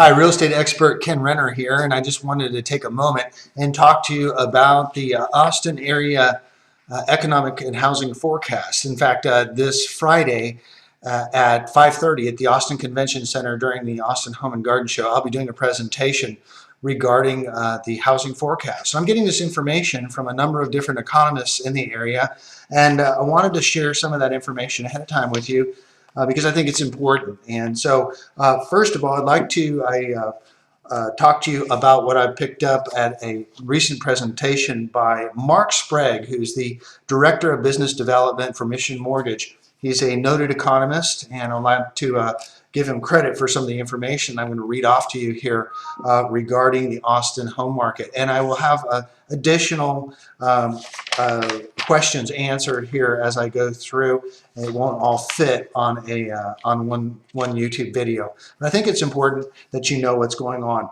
Hi, real estate expert Ken Renner here, and I just wanted to take a moment and talk to you about the Austin area economic and housing forecast. In fact, this Friday at 5:30 at the Austin Convention Center during the Austin Home and Garden Show, I'll be doing a presentation regarding the housing forecast. So I'm getting this information from a number of different economists in the area, and I wanted to share some of that information ahead of time with you because I think it's important. And so, first of all, I'd like to talk to you about what I picked up at a recent presentation by Mark Sprague, who's the Director of Business Development for Mission Mortgage. He's a noted economist, and I'd like to give him credit for some of the information I'm going to read off to you here regarding the Austin home market. And I will have additional questions answered here as I go through. It won't all fit on one YouTube video, but I think it's important that you know what's going on.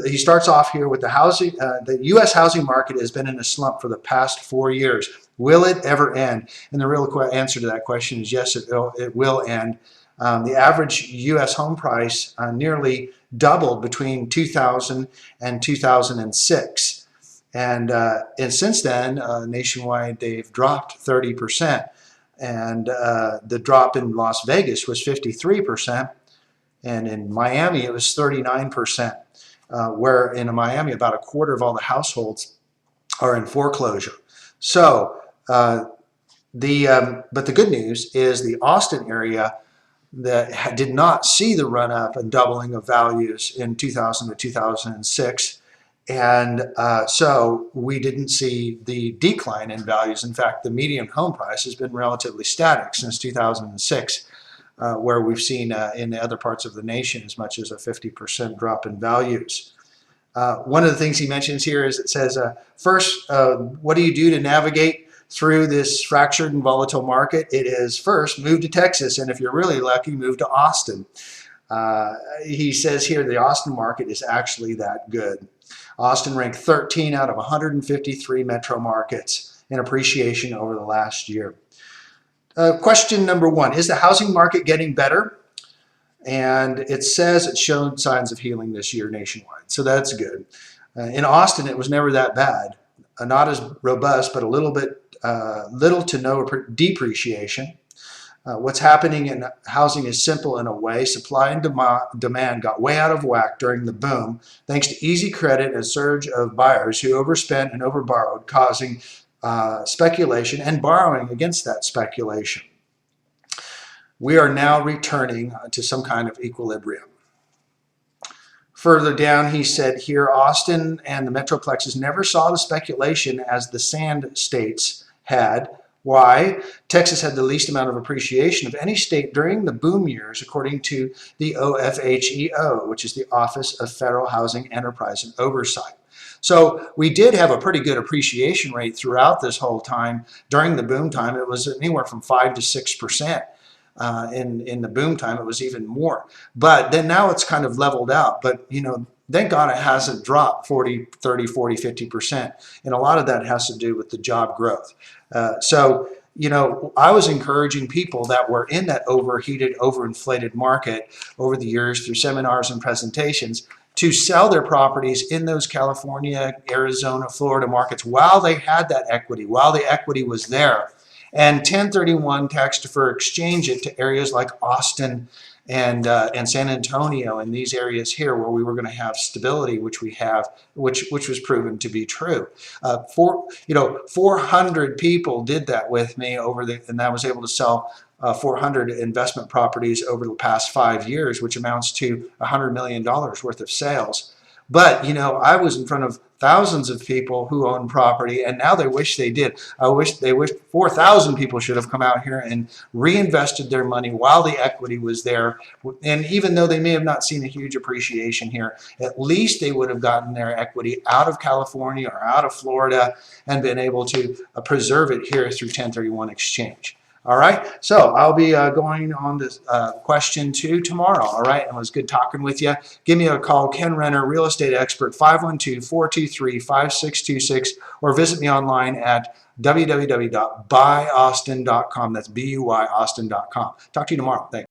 He starts off here with the housing. The U.S. housing market has been in a slump for the past 4 years. Will it ever end? And the real answer to that question is yes, it will end. The average U.S. home price nearly doubled between 2000 and 2006. And since then, nationwide, they've dropped 30%. And the drop in Las Vegas was 53%. And in Miami, it was 39%. Where in Miami, about a quarter of all the households are in foreclosure. So, but the good news is the Austin area that did not see the run up and doubling of values in 2000 to 2006. And so we didn't see the decline in values. In fact, the median home price has been relatively static since 2006, where we've seen in the other parts of the nation as much as a 50% drop in values. One of the things he mentions here is it says, first, what do you do to navigate through this fractured and volatile market? It is first, move to Texas, and if you're really lucky, move to Austin. He says here the Austin market is actually that good. Austin ranked 13 out of 153 metro markets in appreciation over the last year. Question number one, is the housing market getting better? And it says it showed signs of healing this year nationwide, so that's good. In Austin, it was never that bad. Not as robust, but a little to no depreciation. What's happening in housing is simple in a way. Supply and demand got way out of whack during the boom, thanks to easy credit and a surge of buyers who overspent and overborrowed, causing speculation and borrowing against that speculation. We are now returning to some kind of equilibrium. Further down, he said here, Austin and the Metroplexes never saw the speculation as the Sand States had. Why? Texas had the least amount of appreciation of any state during the boom years, according to the OFHEO, which is the Office of Federal Housing Enterprise and Oversight. So we did have a pretty good appreciation rate throughout this whole time. During the boom time, it was anywhere from 5 to 6%. In the boom time, it was even more. But then now it's kind of leveled out. But, you know, thank God it hasn't dropped 40, 30, 40, 50%. And a lot of that has to do with the job growth. So, you know, I was encouraging people that were in that overheated, overinflated market over the years through seminars and presentations to sell their properties in those California, Arizona, Florida markets while they had that equity, while the equity was there. And 1031 tax defer exchange it to areas like Austin and San Antonio and these areas here where we were going to have stability, which we have, which was proven to be true. 400 people did that with me and I was able to sell 400 investment properties over the past 5 years, which amounts to $100 million worth of sales. But, you know, I was in front of thousands of people who own property, and now they wish they did. They wish 4,000 people should have come out here and reinvested their money while the equity was there. And even though they may have not seen a huge appreciation here, at least they would have gotten their equity out of California or out of Florida and been able to preserve it here through 1031 exchange. All right, so I'll be going on to question 2 tomorrow. All right, it was good talking with you. Give me a call, Ken Renner, real estate expert, 512-423-5626, or visit me online at www.buyaustin.com. That's BUY Austin.com. Talk to you tomorrow. Thanks.